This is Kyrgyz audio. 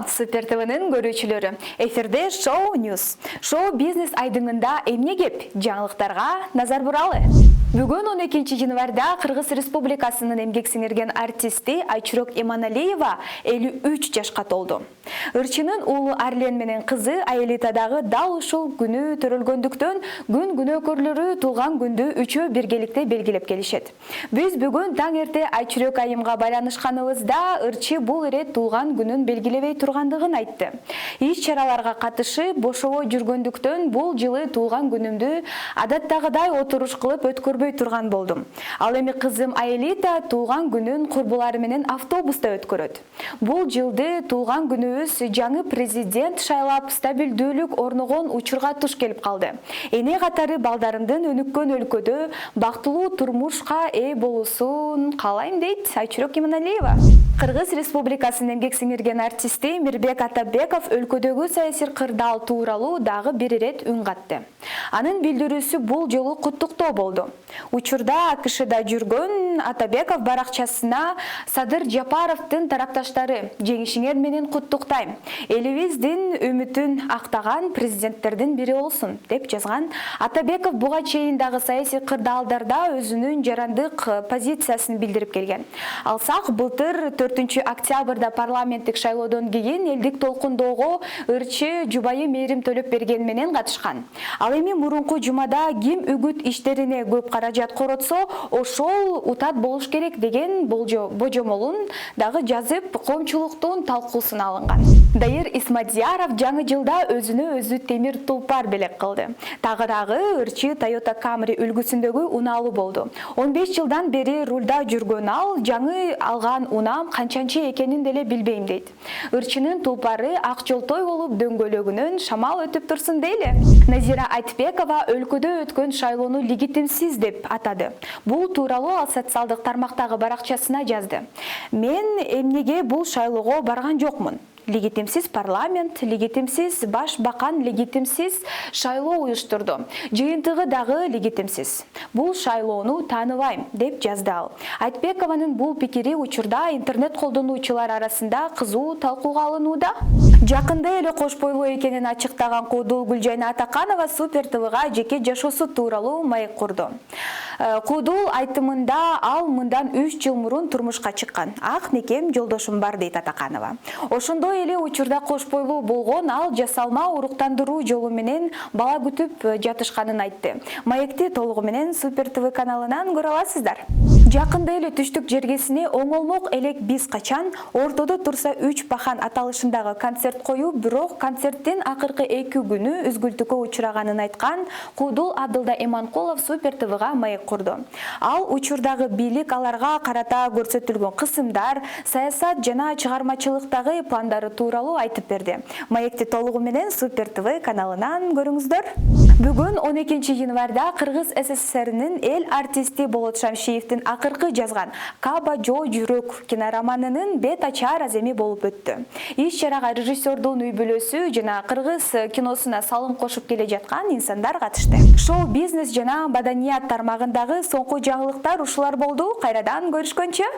Супер ТВ'нин көрүүчүлөрү. Эфирде Шоу Ньюс. Шоу бизнес айдыңында эмне кеп? Жаңылыктарга назар буралы. Бүгүн 12 январда Кыргыз Республикасынын эмгек сиңирген артисти Айчурок Эманалиева 53 жашка толду. Ырчынын уулу Арлен менен кызы Аэлитадагы дал ушул күнү төрөлгөндүктөн күн күнөөкөрлөрү туулган күндү үчөө биргеликте белгилеп келишет. Биз бүгүн таң эрте Айчурок айымга байланышканыбызда ырчы бул ирет туулган күнүн белгилебей тургандыгын айтты. Иш-чараларга катышып бошобой жүргөндүктөн бул жылы туулган күнүмдү адаттагыдай отуруш кылып өткөрбөй турган болдум. Ал эми кызым Аэлита туулган күнүн курбулары менен автобуста өткөрөт. Бул жылды туулган күнүбүз жаңы президент шайлап стабилдүүлүк орногон учурга туш келип калды. Эне катары балдарымдын өнүккөн өлкөдө бактылуу турмушка ээ болуусун каалайм дейт Айчурок Эманалиева. Кыргыз Республикасынын эмгек сиңирген артисти Мирбек Атабеков өлкөдөгү саясий кырдаал тууралуу дагы бир ирет үн катты. Анын билдирүүсү бул жолу куттуктоо болду. Учурда АКШда жүргөн Атабеков баракчасына Садыр Жапаровдун тарапташтары жеңишиңер менен куттуктайм. Элибиздин үмүтүн актаган президенттердин бири болсун деп жазган. Атабеков буга чейин дагы саясий кырдаалдарда өзүнүн жарандык позициясын билдирип келген. Алсак былтыр 4 октябрда парламенттик шайлоодон кийин элдик толкундоого ырчы жубайы Мээрим Төлөпберген менен катышкан. Ал эми мурунку жумада ким үгүт иштерине көп каражат коротсо, ошол утат болуш керек деген божомолун дагы жазып, коомчулуктун талкуусуна алынган. Дайыр Исмадияров жаңы жылда өзүнө өзү темир тулпар белек кылды. Тагыраагы ырчы Toyota Camry үлгүсүндөгү унаалуу болду. 15 жылдан бери рулда жүргөн ал жаңы алган унам канчанчы экенин деле билбейм дейт. Ырчынын тулпары ак жолтой болуп дөңгөлөгүнөн шамал өтүп турсун дейли. Назира Айтбекова өлкөдө өткөн шайлоону легитимсиз деп атады. Бул тууралуу ал социалдык тармактагы баракчасына жазды. Мен эмнеге бул шайлоого барган жокмун. Легитимсиз парламент, легитимсиз баш бакан, легитимсиз шайлоо уюштурду. Жыйынтыгы дагы легитимсиз. Бул шайлоону тааныбайм деп жазды ал. Айтбекованын бул пикири учурда интернет колдонуучулар арасында кызуу талкууга алынууда. Жакында эле кош бойлуу экенин ачыктаган Куудул Гүлжайна Атаканова Супер ТВга жеке жашоосу тууралуу маек курду. Куудул айтымында ал мындан 3 жыл мурун турмушка чыккан. Ак некем жолдошум бар дейт Атаканова. Ошондой эле учурда кош бойлуу болгон ал жасалма уруктандыруу жолу менен бала күтүп жатышканын айтты. Маекти толугу менен Супер ТВ каналынан көрө аласыздар. Жакында эле түштүк жергесине оңолмок элек биз качан ортодо турса 3 бахан аталышындагы концерт коюп, бирок концерттин акыркы 2 күнү үзгүлтүккө учураганын айткан Куудул Абдылда Эманкулов Супер ТВга маек курду. Ал учурдагы бийлик аларга карата көрсөтүлгөн кысымдар, саясат жана чыгармачылыктагы пландары тууралуу айтып берди. Маекти толугу менен Супер ТВ каналынан көрүңүздөр. Бүгүн 12 январда Кыргыз СССРнин эл артисти Болот Шамшиевдин акыркы жазган Каба Жо жүрөк кинороманынын бет ачар аземи болуп өттү. Иш-чарага режиссердун үй бүлөсү жана кыргыз киносуна салым кошуп келе жаткан инсандар катышты. Шоу бизнес жана маданият тармагындагы соңку жаңылыктар ушулар болду. Кайрадан көрүшкөнчө.